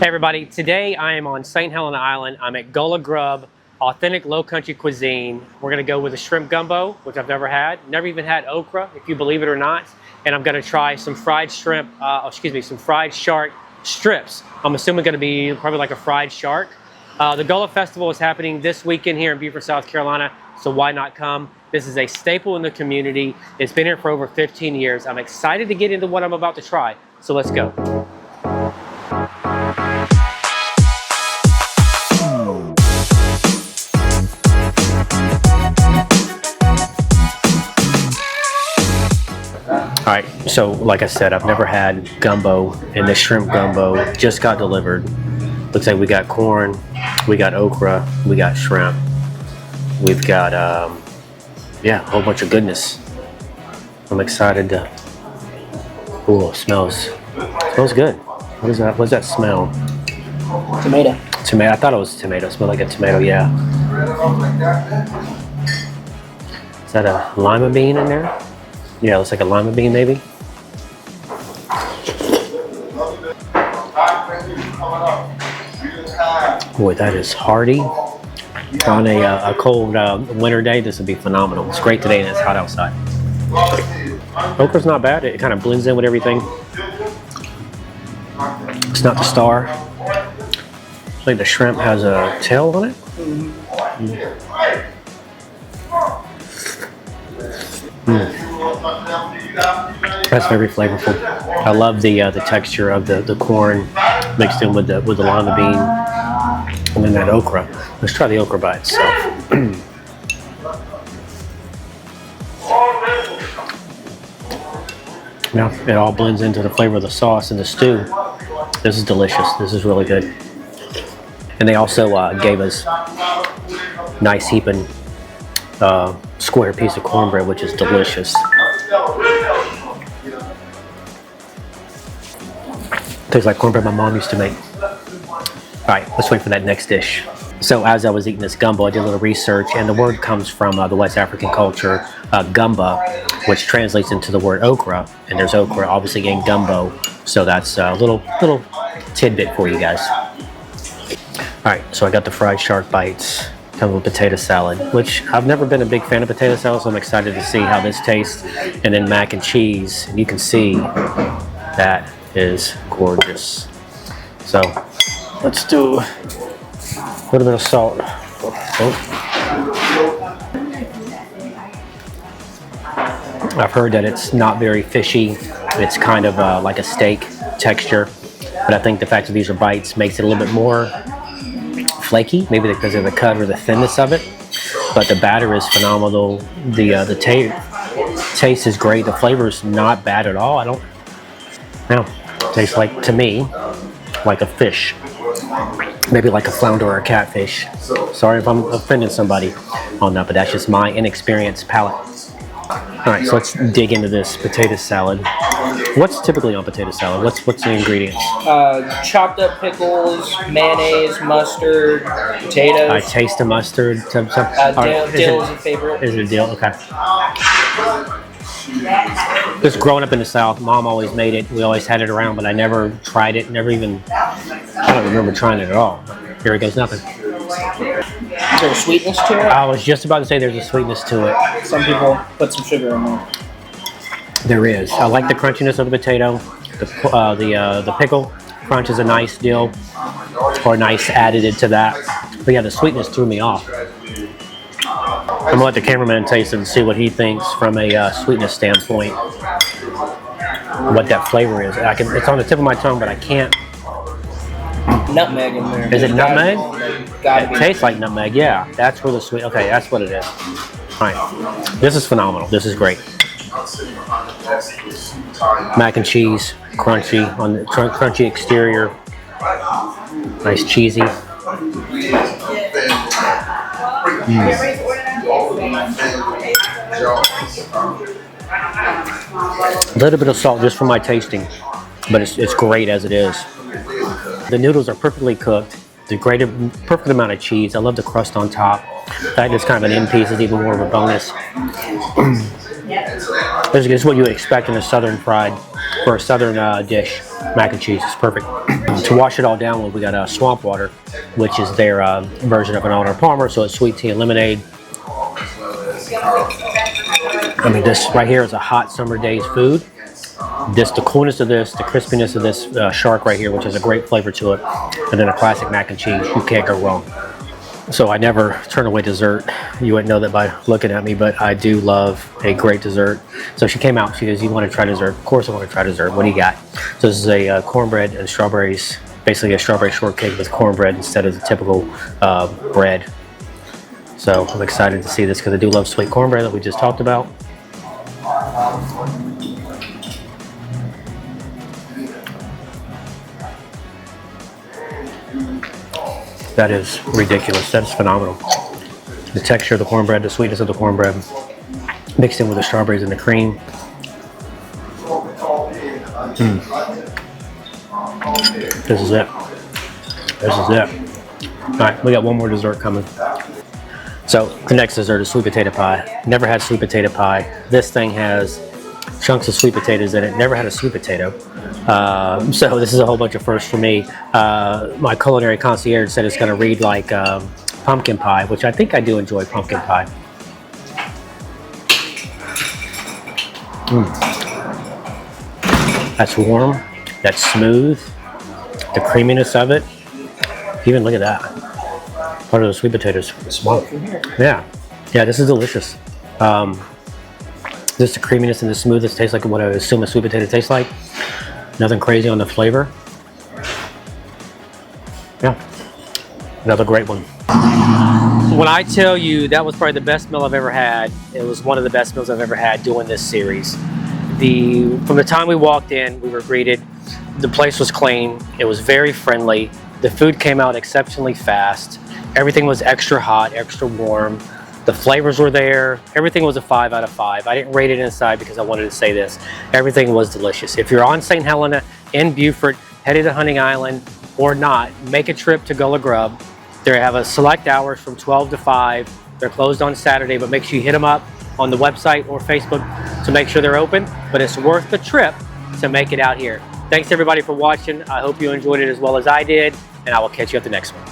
Hey everybody, today I am on St. Helena Island. I'm at Gullah Grub, authentic Lowcountry cuisine. We're gonna go with a shrimp gumbo, which I've never had. Never even had okra, if you believe it or not. And I'm gonna try some fried shrimp, some fried shark strips. I'm assuming gonna be probably like a fried shark. The Gullah Festival is happening this weekend here in Beaufort, South Carolina, so why not come? This is a staple in the community. It's been here for over 15 years. I'm excited to get into what I'm about to try, so let's go. All right, so like I said, I've never had gumbo, and the shrimp gumbo just got delivered. Looks like we got corn, we got okra, we got shrimp. We've got, yeah, a whole bunch of goodness. I'm excited to, ooh, it smells good. What is that? What's that smell? Tomato. Tomato, I thought it was tomato. It smelled like a tomato, yeah. Is that a lima bean in there? Yeah, it looks like a lima bean maybe. Boy, that is hearty. On a cold winter day, this would be phenomenal. It's great today and it's hot outside. Okra's not bad. It kind of blends in with everything. It's not the star. Looks like the shrimp has a tail on it. That's very flavorful. I love the texture of the corn mixed in with the lima bean, and then that okra. Let's try the okra by itself. Now it all blends into the flavor of the sauce and the stew. This is delicious. This is really good. And they also gave us nice heaping square piece of cornbread, which is delicious. Tastes like cornbread my mom used to make. All right, let's wait for that next dish. So as I was eating this gumbo, I did a little research, and the word comes from the West African culture, gumba, which translates into the word okra, and there's okra obviously in gumbo, so that's a little tidbit for you guys. All right, so I got the fried shark bites. Comes with potato salad, which I've never been a big fan of potato salad, so I'm excited to see how this tastes. And then mac and cheese, and you can see that is gorgeous. So let's do a little bit of salt. Oh. I've heard that it's not very fishy. It's kind of like a steak texture, but I think the fact that these are bites makes it a little bit more flaky, maybe because of the cut or the thinness of it. But the batter is phenomenal. The taste is great. The flavor is not bad at all. I don't know. Tastes like, to me, like a fish. Maybe like a flounder or a catfish. Sorry if I'm offending somebody on that, but that's just my inexperienced palate. All right, so let's dig into this potato salad. What's typically on potato salad? What's the ingredients? Chopped up pickles, mayonnaise, mustard, potatoes. I taste the mustard. Dill is a favorite. Is it dill? Okay. Just growing up in the South, Mom always made it. We always had it around, but I never tried it. I don't remember trying it at all. Here it goes, nothing. Is there a sweetness to it? I was just about to say there's a sweetness to it. Some people put some sugar in there. There is. I like the crunchiness of the potato. The pickle crunch is a nice deal, or nice additive to that. But yeah, the sweetness threw me off. I'm gonna let the cameraman taste it and see what he thinks from a sweetness standpoint. What that flavor is. It's on the tip of my tongue, but I can't. Nutmeg in there. Is it nutmeg? It tastes like nutmeg. Yeah, that's where the sweet. Okay, that's what it is. All right, this is phenomenal. This is great. Mac and cheese, crunchy on the crunchy exterior. Nice cheesy. A little bit of salt just for my tasting, but it's great as it is. The noodles are perfectly cooked. The perfect amount of cheese. I love the crust on top. The fact it's kind of an end piece is even more of a bonus. This is what you would expect in a southern fried, or a southern dish. Mac and cheese is perfect. To wash it all down with, we got swamp water, which is their version of an Arnold Palmer, so it's sweet tea and lemonade. I mean, this right here is a hot summer day's food. The coolness of this, the crispiness of this shark right here, which has a great flavor to it, and then a classic mac and cheese. You can't go wrong. So I never turn away dessert. You wouldn't know that by looking at me, but I do love a great dessert. So she came out, she goes, you want to try dessert? Of course I want to try dessert. What do you got? So this is a cornbread and strawberries, basically a strawberry shortcake with cornbread instead of the typical bread. So I'm excited to see this because I do love sweet cornbread that we just talked about. That is ridiculous. That's phenomenal. The texture of the cornbread, the sweetness of the cornbread, mixed in with the strawberries and the cream. This is it. This is it. All right, we got one more dessert coming. So the next dessert is sweet potato pie. Never had sweet potato pie. This thing has chunks of sweet potatoes in it. Never had a sweet potato. So this is a whole bunch of firsts for me. My culinary concierge said it's going to read like pumpkin pie, which I think I do enjoy pumpkin pie. That's warm. That's smooth. The creaminess of it. Even look at that. Part of the sweet potatoes. Smoke. Yeah. Yeah, this is delicious. Just the creaminess and the smoothness tastes like what I would assume a sweet potato tastes like. Nothing crazy on the flavor. Yeah, another great one. When I tell you that was probably the best meal I've ever had, it was one of the best meals I've ever had doing this series. From the time we walked in, we were greeted. The place was clean. It was very friendly. The food came out exceptionally fast. Everything was extra hot, extra warm. The flavors were there. Everything was a 5 out of 5. I didn't rate it inside because I wanted to say this. Everything was delicious. If you're on St. Helena, in Beaufort, headed to Hunting Island, or not, make a trip to Gullah Grub. They have a select hours from 12 to 5. They're closed on Saturday, but make sure you hit them up on the website or Facebook to make sure they're open. But it's worth the trip to make it out here. Thanks everybody for watching. I hope you enjoyed it as well as I did, and I will catch you at the next one.